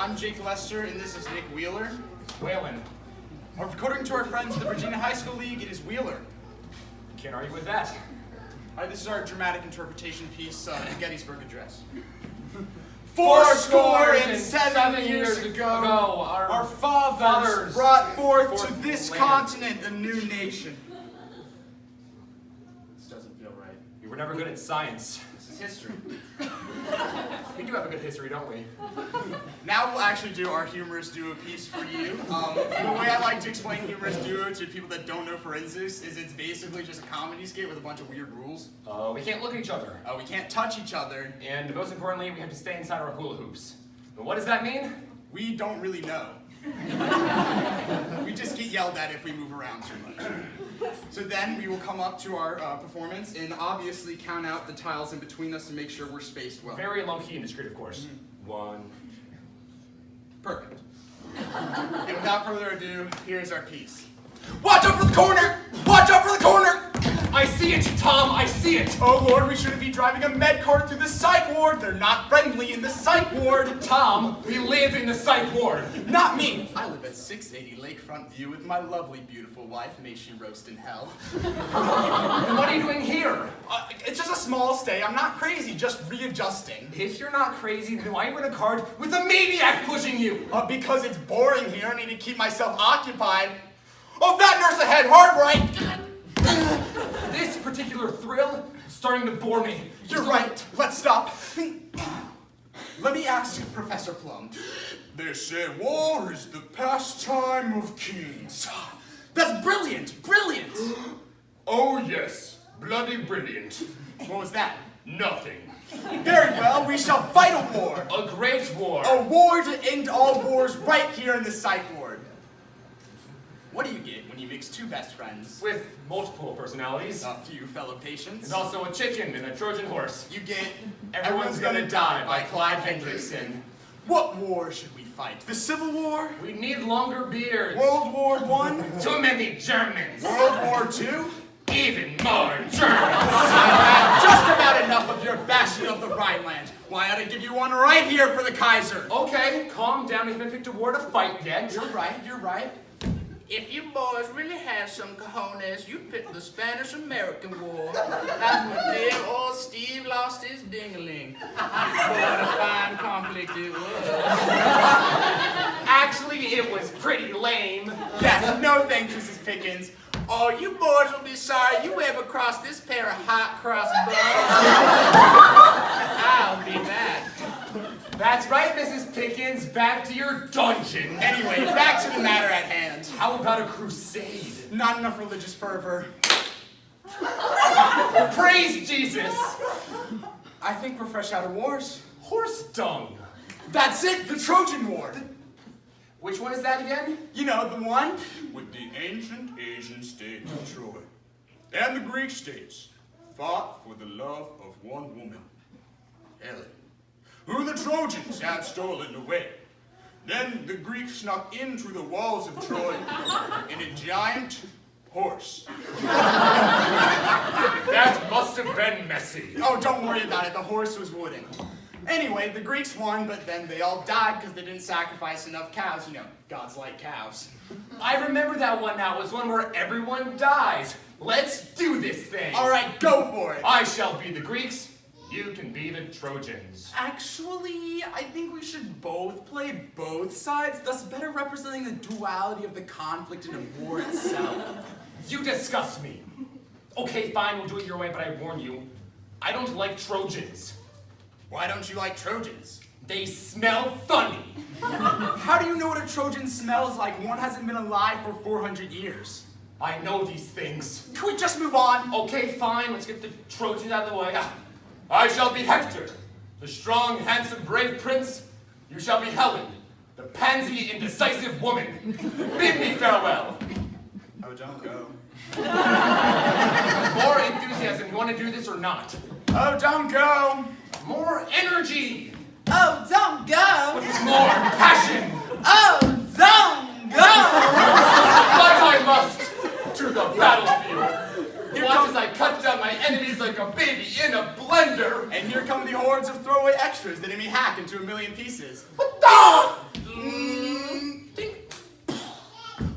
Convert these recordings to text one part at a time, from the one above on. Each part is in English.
I'm Jake Lester, and this is Nick Wheeler. Whalen. According to our friends at the Virginia High School League, it is Wheeler. Can't argue with that. All right, this is our dramatic interpretation piece, the Gettysburg Address. Fourscore and 7 years ago, our fathers brought forth to this continent a new nation. This doesn't feel right. We were never good at science. This is history. We do have a good history, don't we? Now we'll actually do our humorous duo piece for you. The way I like to explain humorous duo to people that don't know forensics is it's basically just a comedy skit with a bunch of weird rules. We can't look at each other. We can't touch each other. And most importantly, we have to stay inside our hula hoops. But what does that mean? We don't really know. We just get yelled at if we move around too much. So then we will come up to our performance and obviously count out the tiles in between us to make sure we're spaced well. Very low-key and discreet, of course. 1. Perfect. And without further ado, here's our piece. Watch out for the corner! Watch out for the corner! I see it, Tom, I see it! Oh Lord, we shouldn't be driving a med cart through the psych ward. They're not friendly in the psych ward. Tom, we live in the psych ward. Not me. I live at 680 Lakefront View with my lovely, beautiful wife. May she roast in hell. Then what are you doing here? It's just a small stay. I'm not crazy, just readjusting. If you're not crazy, then why are you in a cart with a maniac pushing you? Because it's boring here. I need to keep myself occupied. Oh, that nurse ahead, hard right. This particular thrill is starting to bore me. You're right. Let's stop. Let me ask Professor Plum. They say war is the pastime of kings. That's brilliant. Brilliant. Oh yes, bloody brilliant. What was that? Nothing. Very well, we shall fight a war. A great war. A war to end all wars right here in the psych ward. What do you get when you mix two best friends? With multiple personalities. A few fellow patients. And also a chicken and a Trojan horse. You get Everyone's Gonna Die by Clive Hendrickson. What war should we fight? The Civil War? We need longer beards. World War I? Too many Germans. World War II? Even more Germans. I've had just about enough of your bashing of the Rhineland. Why, I ought to give you one right here for the Kaiser. Okay, calm down. We haven't picked a war to fight yet. You're right, you're right. If you boys really had some cojones, you'd pick the Spanish-American War. That's when dear old Steve lost his ding-a-ling. What a fine conflict it was. Actually, it was pretty lame. Yes, no thanks, Mrs. Pickens. Oh, you boys will be sorry you ever crossed this pair of hot-cross buns. I'll be back. That's right, Mrs. Pickens. Back to your dungeon. Anyway, back to the matter at hand. How about a crusade? Not enough religious fervor. Praise Jesus! I think we're fresh out of wars. Horse dung. That's it, the Trojan War. Which one is that again? You know, the one with the ancient Asian state of Troy. And the Greek states fought for the love of one woman, Helen, who the Trojans had stolen away. Then the Greeks snuck into the walls of Troy in a giant horse. That must have been messy. Oh, don't worry about it, the horse was wooden. Anyway, the Greeks won, but then they all died because they didn't sacrifice enough cows. You know, gods like cows. I remember that one now. It was one where everyone dies. Let's do this thing. All right, go for it. I shall be the Greeks. You can be the Trojans. Actually, I think we should both play both sides, thus better representing the duality of the conflict in a war itself. You disgust me. Okay, fine, we'll do it your way, but I warn you, I don't like Trojans. Why don't you like Trojans? They smell funny. How do you know what a Trojan smells like? One hasn't been alive for 400 years. I know these things. Can we just move on? Okay, fine, let's get the Trojans out of the way. I shall be Hector, the strong, handsome, brave prince. You shall be Helen, the pansy, indecisive woman. Bid me farewell. Oh, don't go. More enthusiasm. You want to do this or not? Oh, don't go. More energy. Oh, don't go! But with more passion. Oh, don't go! But I must to the battlefield. Watch as I cut down my enemies like a baby in a blender. And here come the hordes of throwaway extras that enemy hack into a million pieces.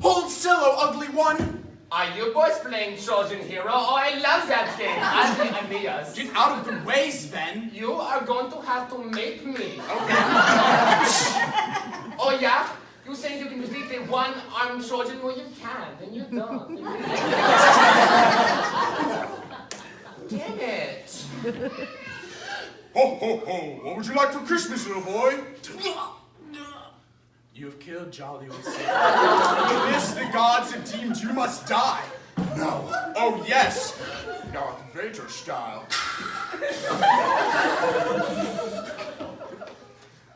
Hold still, O ugly one! Are you boys playing Trojan Hero? Oh, I love that game. Ask the Aeneas. Get out of the way, Sven! You are going to have to make me. Okay. Oh, yeah? You saying you can defeat the one-armed Trojan? Well, you can't, and you don't. Damn it. Ho, ho, ho. What would you like for Christmas, little boy? You have killed jolly old Satan. For this the gods have deemed you must die. No. Oh, yes. Darth Vader style.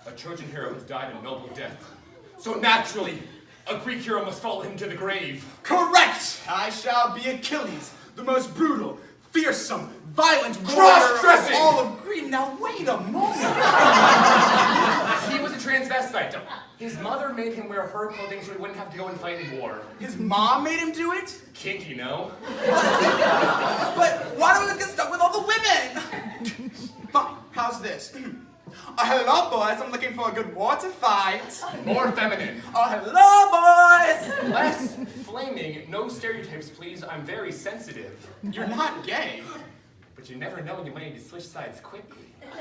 A Trojan hero has died a noble death. So naturally, a Greek hero must follow him to the grave. Correct! I shall be Achilles, the most brutal, fearsome, violent Cross-dressing! warrior of all of Greece. Now wait a moment. He was a transvestite. His mother made him wear her clothing so he wouldn't have to go and fight in war. His mom made him do it? Kinky, no? But why don't we get stuck with all the women? Fine, how's this? Oh, hello, boys. I'm looking for a good war to fight. More feminine. Oh, hello, boys. Less flaming. No stereotypes, please. I'm very sensitive. You're not gay. But you never know when you might need to switch sides quickly. All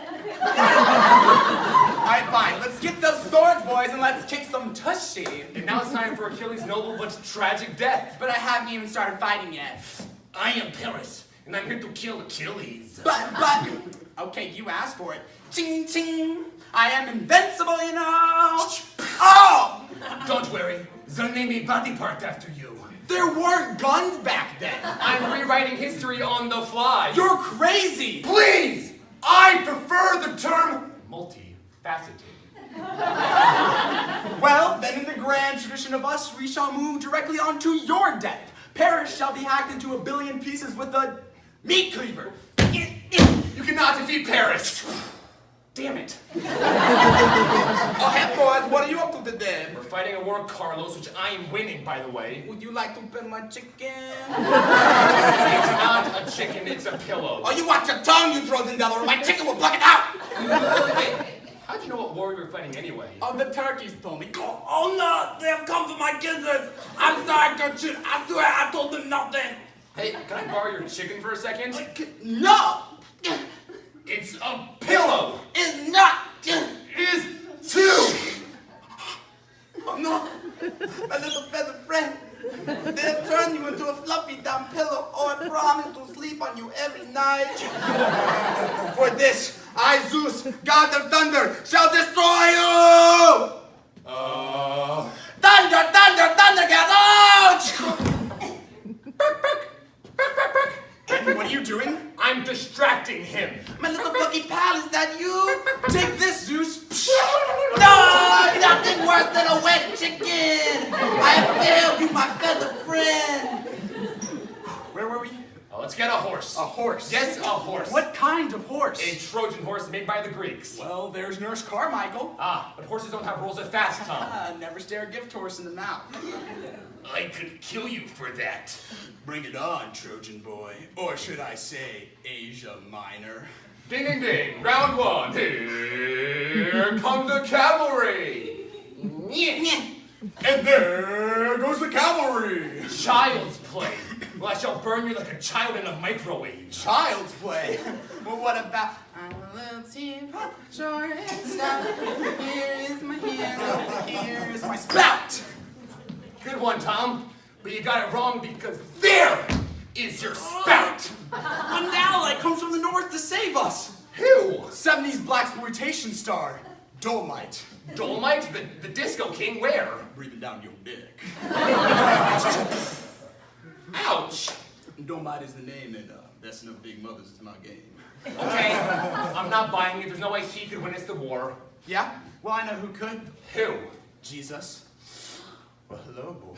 right, fine. Let's get those swords, boys, and let's kick some tushy. And now it's time for Achilles' noble but tragic death. But I haven't even started fighting yet. I am Paris, and I'm here to kill Achilles. But, okay, you asked for it. Ching, ching. I am invincible, you know. Oh! Don't worry, they'll name a body part after you. There weren't guns back then. I'm rewriting history on the fly. You're crazy. Please! I prefer the term multifaceted. Well, then in the grand tradition of us, we shall move directly on to your death. Paris shall be hacked into a billion pieces with a meat cleaver. You cannot defeat Paris. Damn it. Oh, hey, boys, what are you up to today? We're fighting a war, Carlos, which I am winning, by the way. Would you like to pet my chicken? It's not a chicken, it's a pillow. Oh, you watch your tongue, you Trojan devil, or my chicken will pluck it out! Wait, how'd you know what war we were fighting anyway? Oh, the turkeys told me. Oh no, they have come for my gizzards. I'm sorry, Gertrude. I swear I told them nothing. Hey, can I borrow your chicken for a second? No! It's a pillow! It's not! Is too! Oh no! My little feather friend! They'll turn you into a fluffy down pillow, or I promise to sleep on you every night. For this, I, Zeus, God of thunder, shall destroy you! Thunder, thunder, thunder, guys! Ouch! What are you doing? I'm distracting him. My little plucky pal, is that you? Take this, Zeus. No, nothing worse than a wet chicken. I have failed you, my feather friend. Where were we? Let's get a horse. A horse? Yes, a horse. What kind of horse? A Trojan horse made by the Greeks. Well, there's Nurse Carmichael. Ah, but horses don't have rules of fast, Tom. Never stare a gift horse in the mouth. I could kill you for that. Bring it on, Trojan boy. Or should I say, Asia Minor. Ding, ding, ding. Round one. Here comes the cavalry. And there goes the cavalry. Child's play. Well, I shall burn you like a child in a microwave. Child's play. Well, what about... I'm a little team, short and stout. Here is my hero, here is my spout. Good one, Tom. But you got it wrong because there is your spout. An ally comes from the north to save us. Who? 70s blaxploitation star, Dolomite. Dolomite? The Disco King? Where? Breathing down your dick. Ouch. Dolomite is the name, and that's no Big Mothers is my game. Okay, I'm not buying it. There's no way he could win us the war. Yeah? Well, I know who could. Who? Jesus. Well, hello, boys.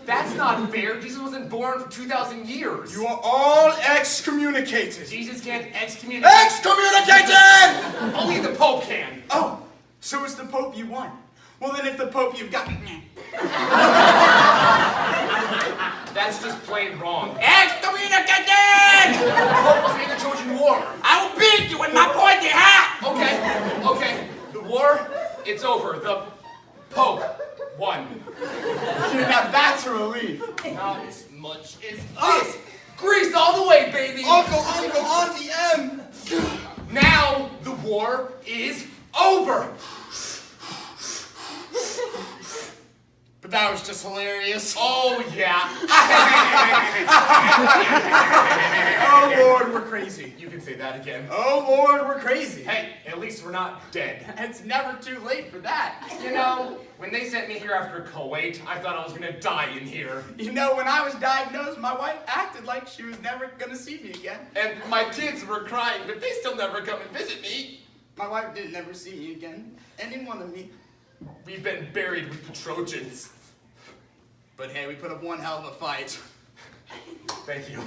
That's not fair. Jesus wasn't born for 2,000 years. You are all excommunicated. Jesus can't excommunicate. Excommunicated! Only the Pope can. Oh, so it's the Pope you want. Well, then if the Pope you've got... That's just plain wrong. Excommunicated! The Pope was in the Trojan War. I will beat you with my pointy hat! Okay. The war, it's over. The Pope, 1. Now that's a relief. Not as much as this. Grease all the way, baby. Uncle, Auntie M. Now the war is over. But that was just hilarious. Oh, yeah. Oh, Lord, we're crazy. You can say that again. Oh, Lord, we're crazy. Hey, at least we're not dead. It's never too late for that. You know, when they sent me here after Kuwait, I thought I was gonna die in here. You know, when I was diagnosed, my wife acted like she was never gonna see me again. And my kids were crying, but they still never come and visit me. My wife didn't ever see me again. Any one of me. We've been buried with the Trojans. But hey, we put up one hell of a fight. Thank you.